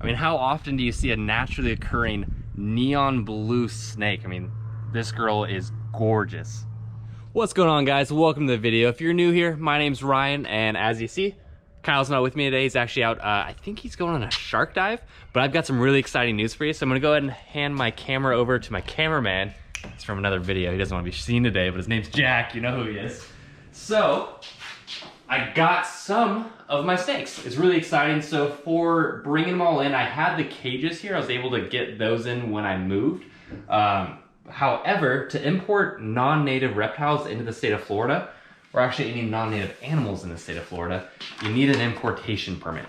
I mean, how often do you see a naturally occurring neon blue snake? I mean, this girl is gorgeous. What's going on, guys? Welcome to the video. If you're new here, my name's Ryan, and as you see, Kyle's not with me today. He's actually out, I think he's going on a shark dive, but I've got some really exciting news for you. So I'm gonna go ahead and hand my camera over to my cameraman. He's from another video. He doesn't want to be seen today, but his name's Jack. You know who he is. So I got some of my snakes. It's really exciting. So for bringing them all in, I had the cages here. I was able to get those in when I moved. However, to import non-native reptiles into the state of Florida, or actually any non-native animals in the state of Florida, you need an importation permit.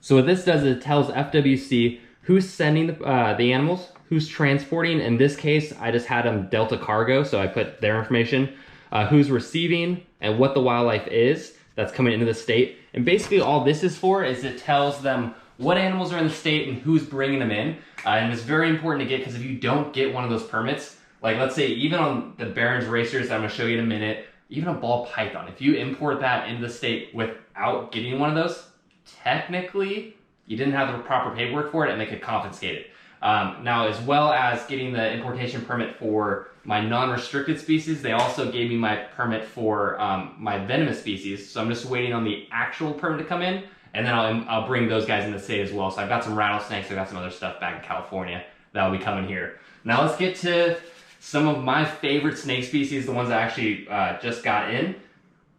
So what this does is it tells FWC who's sending the animals, who's transporting. In this case, I just had them Delta Cargo, so I put their information, who's receiving, and what the wildlife is that's coming into the state. And basically all this is for is it tells them what animals are in the state and who's bringing them in. And it's very important to get, because if you don't get one of those permits, like let's say even on the Barron's racers that I'm gonna show you in a minute, even a ball python, if you import that into the state without getting one of those, technically you didn't have the proper paperwork for it and they could confiscate it. Now, as well as getting the importation permit for my non-restricted species, they also gave me my permit for my venomous species. So I'm just waiting on the actual permit to come in, and then I'll bring those guys in the state as well. So I've got some rattlesnakes, I've got some other stuff back in California that'll be coming here. Now let's get to some of my favorite snake species, the ones I actually just got in,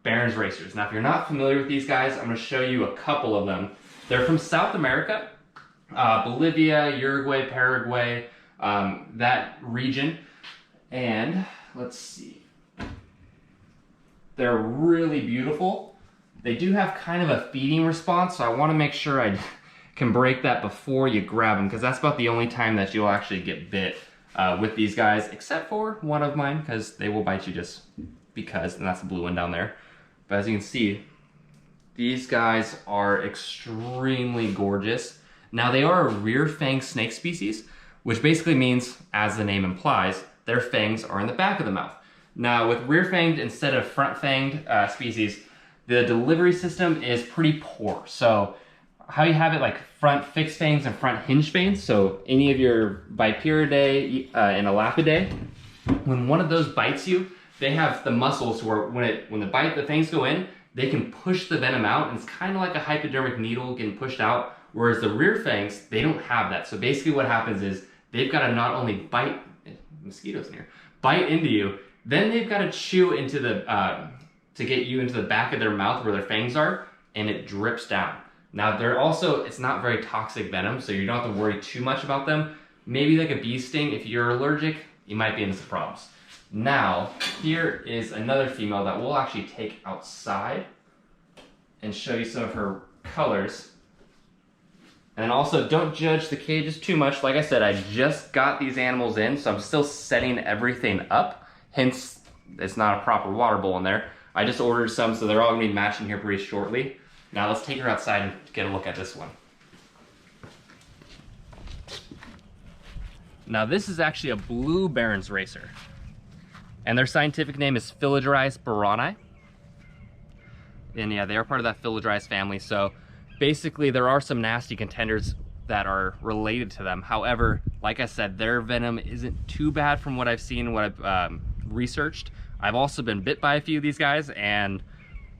Barron's racers. Now, if you're not familiar with these guys, I'm gonna show you a couple of them. They're from South America, Bolivia, Uruguay, Paraguay, that region. And let's see, they're really beautiful. They do have kind of a feeding response, so I want to make sure I can break that before you grab them, because that's about the only time that you'll actually get bit with these guys, except for one of mine, because they will bite you just because, and that's the blue one down there. But as you can see, these guys are extremely gorgeous. Now, they are a rear-fanged snake species, which basically means, as the name implies, their fangs are in the back of the mouth. Now, with rear-fanged instead of front-fanged species, the delivery system is pretty poor. So how you have it, like front fixed fangs and front hinge fangs, so any of your Viperidae and Elapidae, when one of those bites you, they have the muscles where when the fangs go in, they can push the venom out, and it's kind of like a hypodermic needle getting pushed out, whereas the rear fangs, they don't have that. So basically what happens is they've got to not only bite, mosquitoes in here, bite into you, then they've got to chew into the, to get you into the back of their mouth where their fangs are, and it drips down. Now they're also, it's not very toxic venom, so you don't have to worry too much about them. Maybe like a bee sting, if you're allergic, you might be into some problems. Now, here is another female that we'll actually take outside and show you some of her colors. And also, don't judge the cages too much. Like I said, I just got these animals in, so I'm still setting everything up. Hence, it's not a proper water bowl in there. I just ordered some, so they're all gonna be matching here pretty shortly. Now let's take her outside and get a look at this one. Now this is actually a blue Barron's racer, and their scientific name is Philodryas baroni. And yeah, they are part of that Philodryas family, so basically there are some nasty contenders that are related to them. However, like I said, their venom isn't too bad from what I've seen, what I've researched. I've also been bit by a few of these guys, and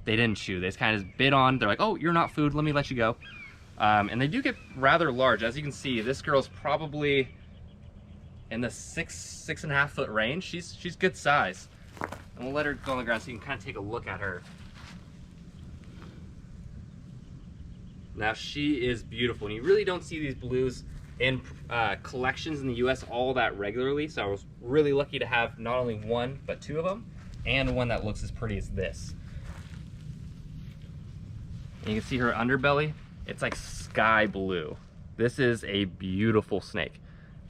they didn't chew. They just kind of bit on. They're like, oh, you're not food, let me let you go. And they do get rather large. As you can see, this girl's probably in the 6.5 foot range. She's good size. And we'll let her go on the ground so you can kind of take a look at her. Now, she is beautiful, and you really don't see these blues in collections in the US all that regularly, so I was really lucky to have not only one, but two of them, and one that looks as pretty as this. And you can see her underbelly, it's like sky blue. This is a beautiful snake.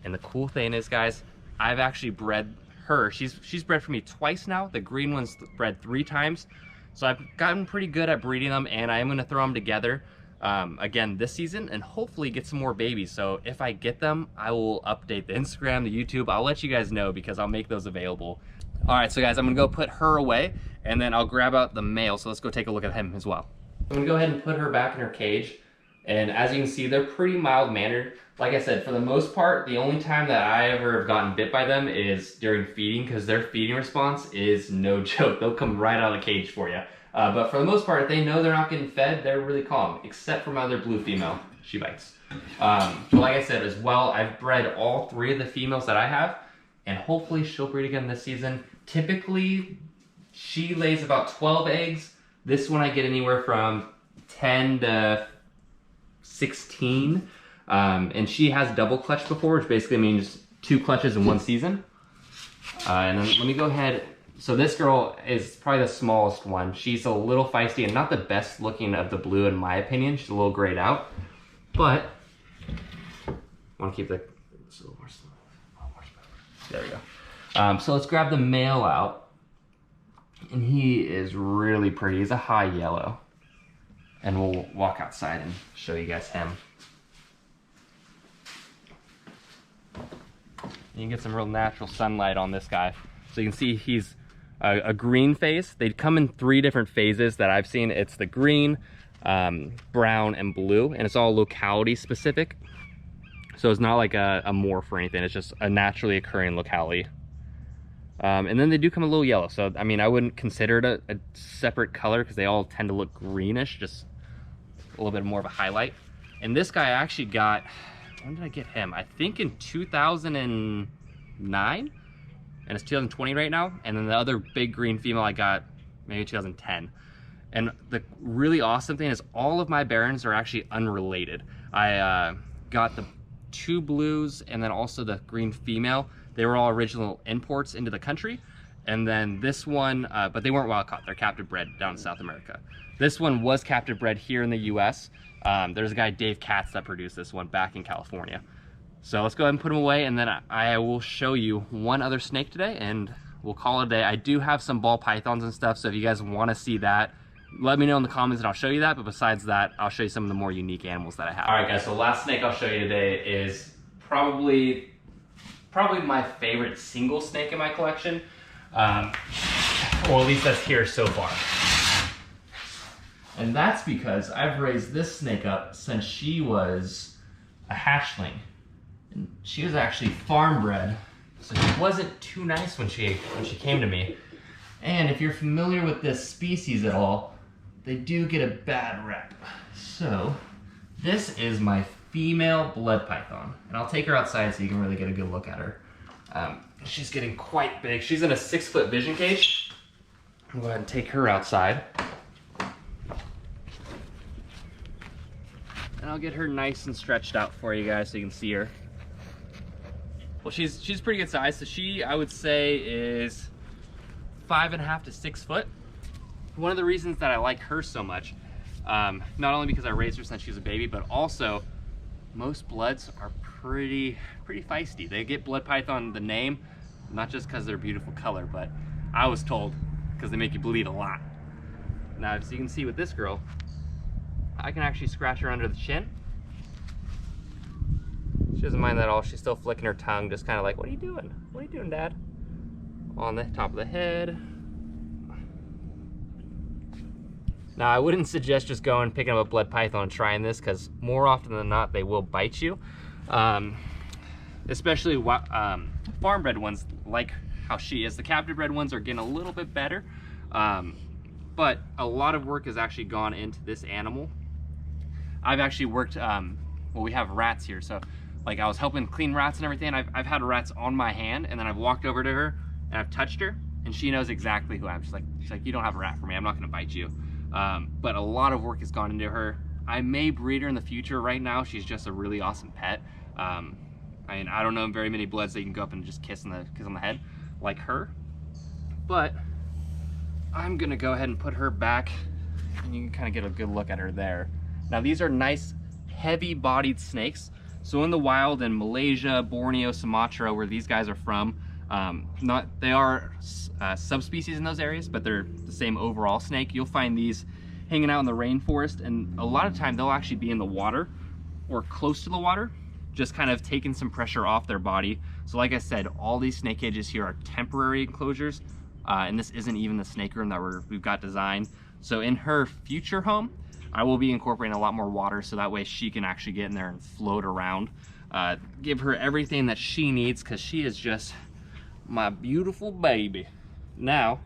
And the cool thing is, guys, I've actually bred her. She's bred for me twice now. The green one's bred 3 times. So I've gotten pretty good at breeding them, and I am gonna throw them together again this season and hopefully get some more babies. So if I get them, I will update the Instagram, the YouTube. I'll let you guys know because I'll make those available. All right, so guys, I'm gonna go put her away and then I'll grab out the male. So let's go take a look at him as well. I'm gonna go ahead and put her back in her cage. And as you can see, they're pretty mild-mannered. Like I said, for the most part, the only time that I ever have gotten bit by them is during feeding, because their feeding response is no joke. They'll come right out of the cage for you. But for the most part, if they know they're not getting fed, they're really calm, except for my other blue female. She bites. But like I said as well, I've bred all 3 of the females that I have, and hopefully she'll breed again this season. Typically, she lays about 12 eggs. This one I get anywhere from 10 to 16. And she has double clutch before, which basically means 2 clutches in 1 season. And then let me go ahead. So this girl is probably the smallest one. She's a little feisty and not the best looking of the blue in my opinion. She's a little grayed out, but I want to keep the, there we go. So let's grab the male out, and he is really pretty. He's a high yellow, and we'll walk outside and show you guys him. You can get some real natural sunlight on this guy. So you can see he's a green face. They come in 3 different phases that I've seen. It's the green, brown, and blue, and it's all locality specific. So it's not like a morph or anything. It's just a naturally occurring locality. And then they do come a little yellow. So, I mean, I wouldn't consider it a separate color because they all tend to look greenish, just a little bit more of a highlight. And this guy I actually got, when did I get him? I think in 2009, and it's 2020 right now. And then the other big green female I got maybe 2010. And the really awesome thing is all of my Barons are actually unrelated. I got the 2 blues and then also the green female. They were all original imports into the country. And then this one, but they weren't wild caught. They're captive bred down in South America. This one was captive bred here in the US. There's a guy, Dave Katz, that produced this one back in California. So let's go ahead and put them away, and then I will show you one other snake today, and we'll call it a day. I do have some ball pythons and stuff, so if you guys want to see that, let me know in the comments and I'll show you that. But besides that, I'll show you some of the more unique animals that I have. All right, guys, so the last snake I'll show you today is probably my favorite single snake in my collection. Or at least that's here so far. And that's because I've raised this snake up since she was a hatchling. And she was actually farm bred, so she wasn't too nice when she came to me. And if you're familiar with this species at all, they do get a bad rep. So this is my female blood python, and I'll take her outside so you can really get a good look at her. She's getting quite big. She's in a 6-foot vision cage. I'll go ahead and take her outside. And I'll get her nice and stretched out for you guys so you can see her. Well, she's pretty good size. So she, I would say, is 5.5 to 6 foot. One of the reasons that I like her so much, not only because I raised her since she was a baby, but also most bloods are pretty feisty. They get blood python the name, not just because they're beautiful color, but I was told because they make you bleed a lot. Now, as you can see with this girl, I can actually scratch her under the chin. She doesn't mind that at all. She's still flicking her tongue, just kind of like, what are you doing? What are you doing, Dad? On the top of the head. Now, I wouldn't suggest just going picking up a blood python and trying this, because more often than not, they will bite you. Especially farm bred ones, like how she is. The captive bred ones are getting a little bit better, but a lot of work has actually gone into this animal. I've actually worked, well, we have rats here, so like I was helping clean rats and everything. I've had rats on my hand, and then I've walked over to her and I've touched her, and she knows exactly who I am. She's like, you don't have a rat for me. I'm not gonna bite you. But a lot of work has gone into her. I may breed her in the future. Right now, she's just a really awesome pet. I mean, I don't know very many bloods that you can go up and just kiss on the head like her, but I'm gonna go ahead and put her back, and you can kind of get a good look at her there. Now, these are nice, heavy-bodied snakes. So in the wild in Malaysia, Borneo, Sumatra, where these guys are from, they are subspecies in those areas, but they're the same overall snake. You'll find these hanging out in the rainforest, and a lot of time they'll actually be in the water or close to the water, just kind of taking some pressure off their body. So like I said, all these snake cages here are temporary enclosures, and this isn't even the snake room that we've got designed. So in her future home, I will be incorporating a lot more water so that way she can actually get in there and float around. Give her everything that she needs because she is just my beautiful baby. Now,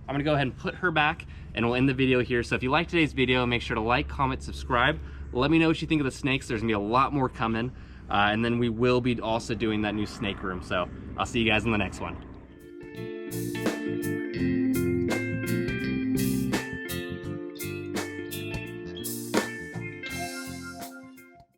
I'm gonna go ahead and put her back and we'll end the video here. So if you liked today's video, make sure to like, comment, subscribe. Let me know what you think of the snakes. There's gonna be a lot more coming. And then we will be also doing that new snake room. So I'll see you guys in the next one.